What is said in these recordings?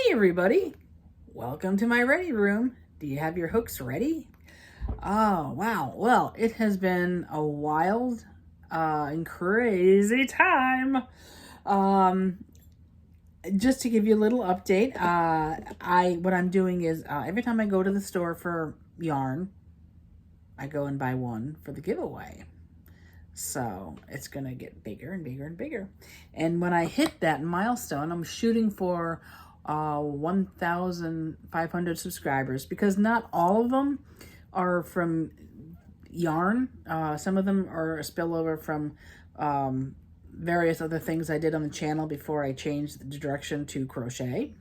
Everybody, welcome to my ready room. Do you have your hooks ready? Oh wow, well it has been a wild and crazy time. Um, just to give you a little update, what I'm doing is every time I go to the store for yarn, I go and buy one for the giveaway. So it's gonna get bigger and bigger and bigger. And when I hit that milestone, I'm shooting for 1,500 subscribers, because not all of them are from yarn. Some of them are a spillover from various other things I did on the channel before I changed the direction to crochet.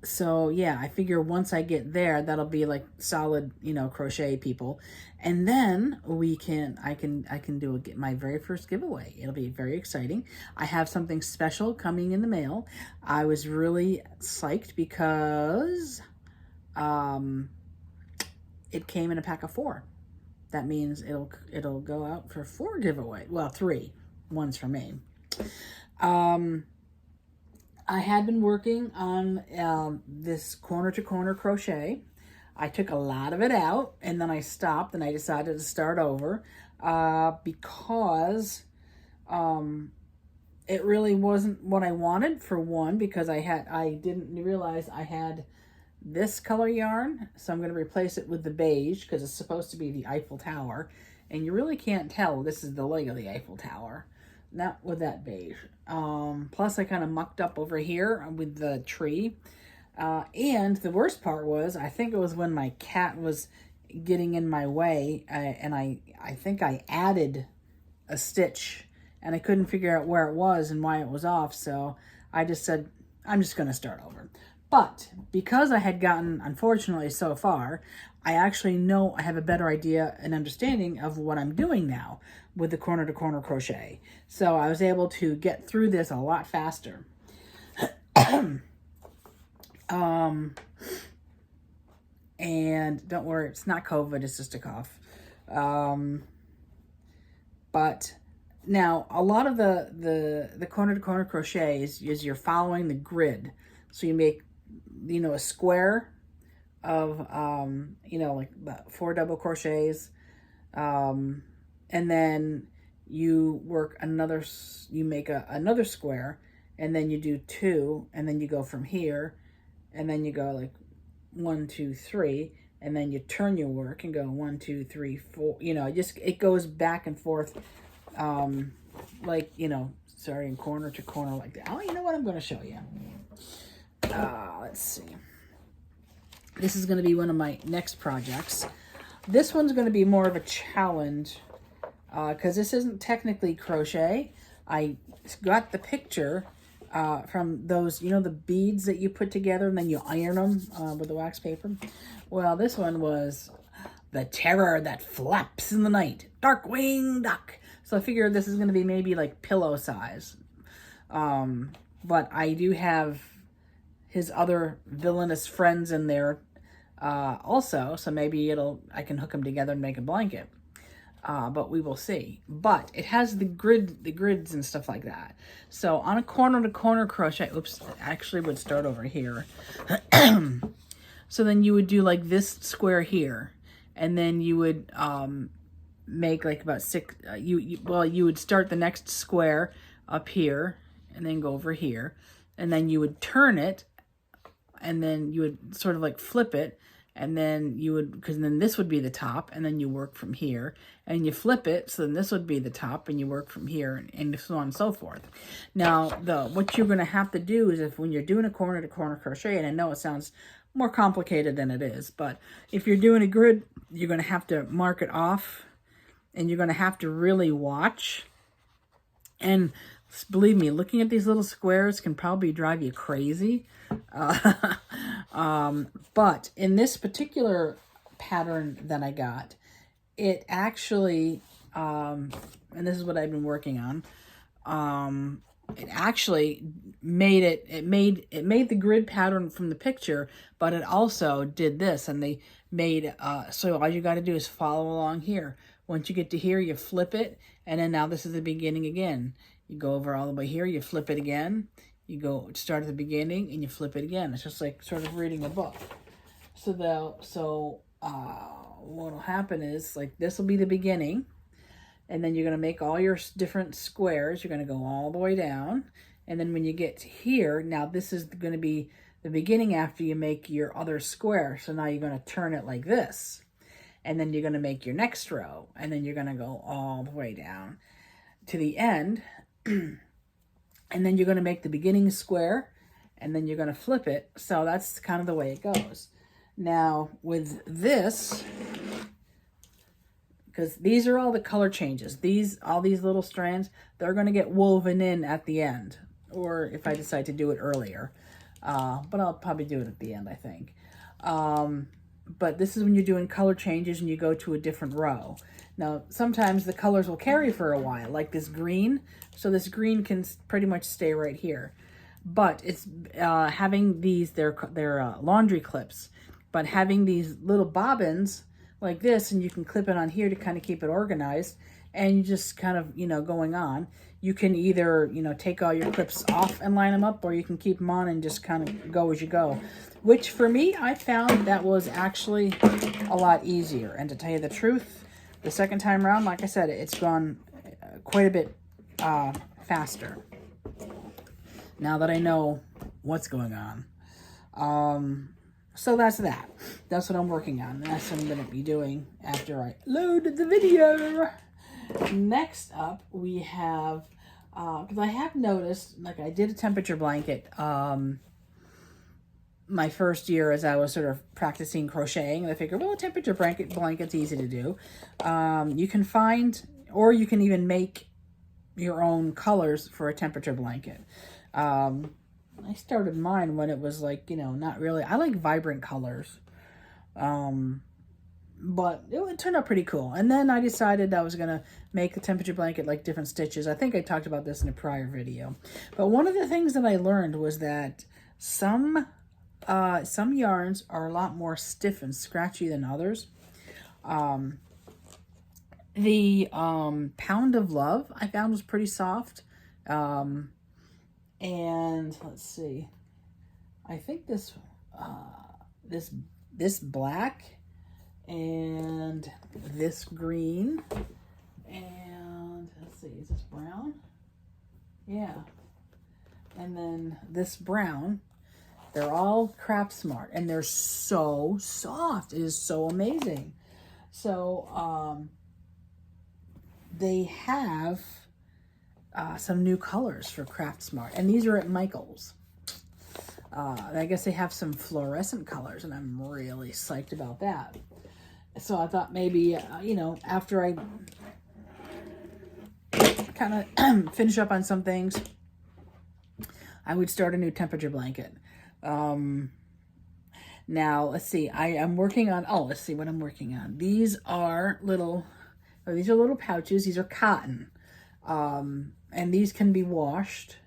So yeah, I figure once I get there, that'll be like solid, crochet people. And then I can get my very first giveaway. It'll be very exciting. I have something special coming in the mail. I was really psyched because it came in a pack of 4. That means it'll go out for 4 giveaway. Well, 3. One's for me. I had been working on this corner-to-corner crochet. I took a lot of it out, and then I stopped, and I decided to start over because it really wasn't what I wanted. For one, because I didn't realize I had this color yarn, so I'm going to replace it with the beige because it's supposed to be the Eiffel Tower, and you really can't tell this is the leg of the Eiffel Tower. Not with that beige. Plus I kind of mucked up over here with the tree. And the worst part was, I think it was when my cat was getting in my way, and I think I added a stitch, and I couldn't figure out where it was and why it was off, so I just said, I'm just going to start over. But because I had gotten, unfortunately, so far, I actually know I have a better idea and understanding of what I'm doing now with the corner-to-corner crochet. So I was able to get through this a lot faster. And don't worry, it's not COVID, it's just a cough. But now, a lot of the corner-to-corner crochet is you're following the grid. So you make, a square of, like about 4 double crochets, and then you work you make another square, and then you do 2, and then you go from here, and then you go like 1, 2, 3, and then you turn your work and go 1, 2, 3, 4. It goes back and forth, starting corner to corner like that. Oh, you know what? I'm going to show you. Let's see. This is going to be one of my next projects. This one's going to be more of a challenge because this isn't technically crochet. I got the picture from those, the beads that you put together and then you iron them with the wax paper. Well, this one was the terror that flaps in the night, Darkwing Duck. So I figured this is going to be maybe like pillow size. But I do have his other villainous friends in there also, so maybe I can hook them together and make a blanket. But we will see. But it has the grids and stuff like that. So on a corner-to-corner crochet, oops, actually would start over here. So then you would do like this square here, and then you would make like about 6. You would start the next square up here, and then go over here, and then you would turn it, and then you would sort of like flip it, and then because then this would be the top, and then you work from here, and you flip it, so then this would be the top, and you work from here, and so on and so forth. Now, what you're going to have to do is, when you're doing a corner-to-corner crochet, and I know it sounds more complicated than it is, but if you're doing a grid, you're going to have to mark it off, and you're going to have to really watch. And believe me, looking at these little squares can probably drive you crazy. But in this particular pattern that I got, it actually, and this is what I've been working on, it actually made the grid pattern from the picture, but it also did this, and they made, so all you got to do is follow along here. Once you get to here, you flip it, and then now this is the beginning again. You go over all the way here, you flip it again, you go start at the beginning and you flip it again. It's just like sort of reading a book. So what'll happen is, like, this will be the beginning, and then you're going to make all your different squares. You're going to go all the way down, and then when you get to here, now this is going to be the beginning after you make your other square. So now you're going to turn it like this, and then you're going to make your next row, and then you're going to go all the way down to the end, and then you're going to make the beginning square, and then you're going to flip it. So that's kind of the way it goes. Now with this, because these are all the color changes, all these little strands, they're going to get woven in at the end, or if I decide to do it earlier, but I'll probably do it at the end, I think. But this is when you're doing color changes and you go to a different row. Now, sometimes the colors will carry for a while, like this green. So this green can pretty much stay right here. But it's having these, they're laundry clips, but having these little bobbins like this, and you can clip it on here to kind of keep it organized, and you just kind of, going on. You can either, take all your clips off and line them up, or you can keep them on and just kind of go as you go. Which for me, I found that was actually a lot easier. And to tell you the truth, the second time around, like I said, it's gone quite a bit faster. Now that I know what's going on. So that's that. That's what I'm working on. That's what I'm going to be doing after I load the video. Next up, we have, because I have noticed, like, I did a temperature blanket my first year as I was sort of practicing crocheting. And I figured, well, a temperature blanket's easy to do. You can find, or you can even make your own colors for a temperature blanket. I started mine when it was like, not really. I like vibrant colors. But it turned out pretty cool. And then I decided I was going to make the temperature blanket like different stitches. I think I talked about this in a prior video. But one of the things that I learned was that some yarns are a lot more stiff and scratchy than others. The Pound of Love I found was pretty soft. And let's see, I think this black and this green, and let's see, is this brown? Yeah. And then this brown, they're all Craft Smart, and they're so soft. It is so amazing. So they have some new colors for Craft Smart, and these are at Michael's. I guess they have some fluorescent colors, and I'm really psyched about that. So I thought maybe, after I kind of finish up on some things, I would start a new temperature blanket. Now, let's see, I am working on, let's see what I'm working on. These are little pouches. These are cotton. And these can be washed.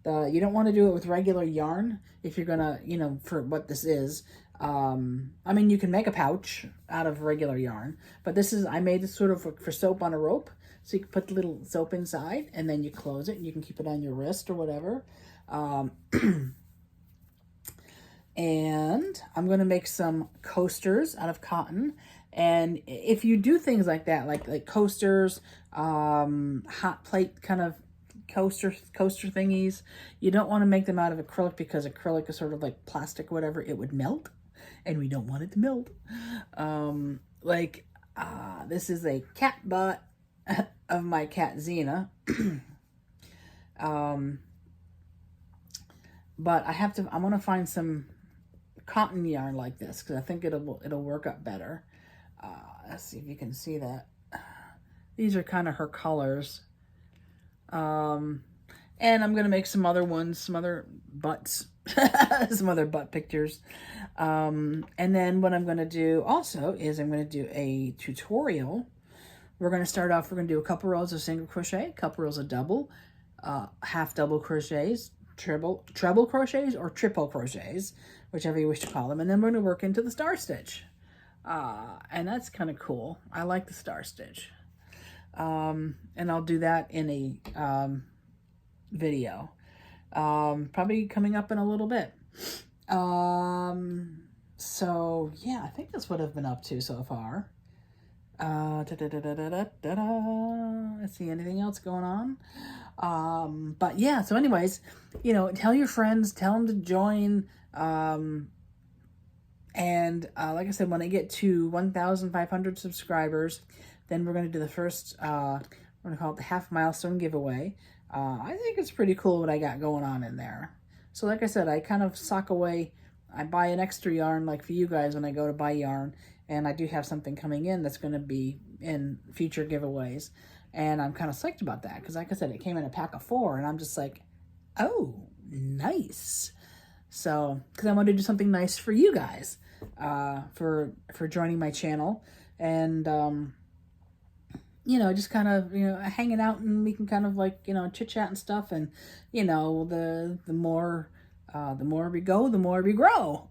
You don't want to do it with regular yarn if you're gonna, for what this is. I mean, you can make a pouch out of regular yarn, but I made this sort of for soap on a rope. So you can put the little soap inside, and then you close it, and you can keep it on your wrist or whatever. And I'm going to make some coasters out of cotton. And if you do things like that, like coasters, hot plate kind of coaster thingies, you don't want to make them out of acrylic, because acrylic is sort of like plastic, whatever. It would melt, and we don't want it to melt. This is a cat butt of my cat Xena. But I'm going to find some cotton yarn like this, because I think it'll work up better. Let's see if you can see that. These are kind of her colors. And I'm going to make some other ones, some other butts, some other butt pictures. And then what I'm going to do also is I'm going to do a tutorial. We're going to start off, we're going to do a couple rows of single crochet, a couple rows of double, half double crochets, treble crochets, or triple crochets, whichever you wish to call them. And then we're going to work into the star stitch. And that's kind of cool. I like the star stitch. And I'll do that in video. Probably coming up in a little bit. So yeah, I think that's what I've been up to so far. Let's see, anything else going on? But yeah, so anyways, you know, tell your friends, tell them to join. And like I said, when I get to 1,500 subscribers, then we're going to do the first, we're going to call it the half milestone giveaway. I think it's pretty cool what I got going on in there. So like I said, I kind of sock away. I buy an extra yarn, like for you guys when I go to buy yarn. And I do have something coming in that's going to be in future giveaways. And I'm kind of psyched about that. Because like I said, it came in a pack of 4. And I'm just like, oh, nice. So, because I want to do something nice for you guys. For joining my channel. And, you know, just kind of, you know, hanging out, and we can kind of like, you know, chit chat and stuff. And, you know, the more we go, the more we grow.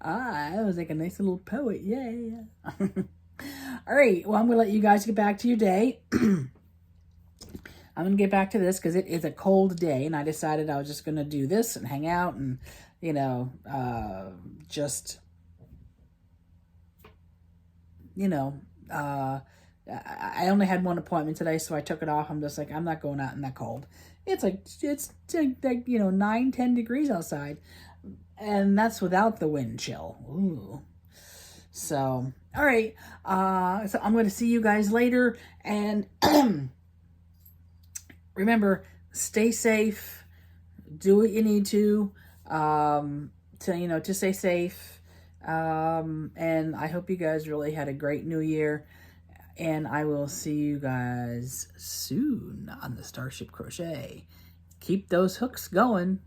I was like a nice little poet. Yay. All right. Well, I'm going to let you guys get back to your day. I'm going to get back to this because it is a cold day, and I decided I was just going to do this and hang out and, you know, just, you know, I only had one appointment today, so I took it off. I'm just like, I'm not going out in that cold. It's like, you know, 9-10 degrees outside. And that's without the wind chill. Ooh. So, all right. So I'm going to see you guys later. And remember, stay safe. Do what you need to stay safe. And I hope you guys really had a great new year. And I will see you guys soon on the Starship Crochet. Keep those hooks going.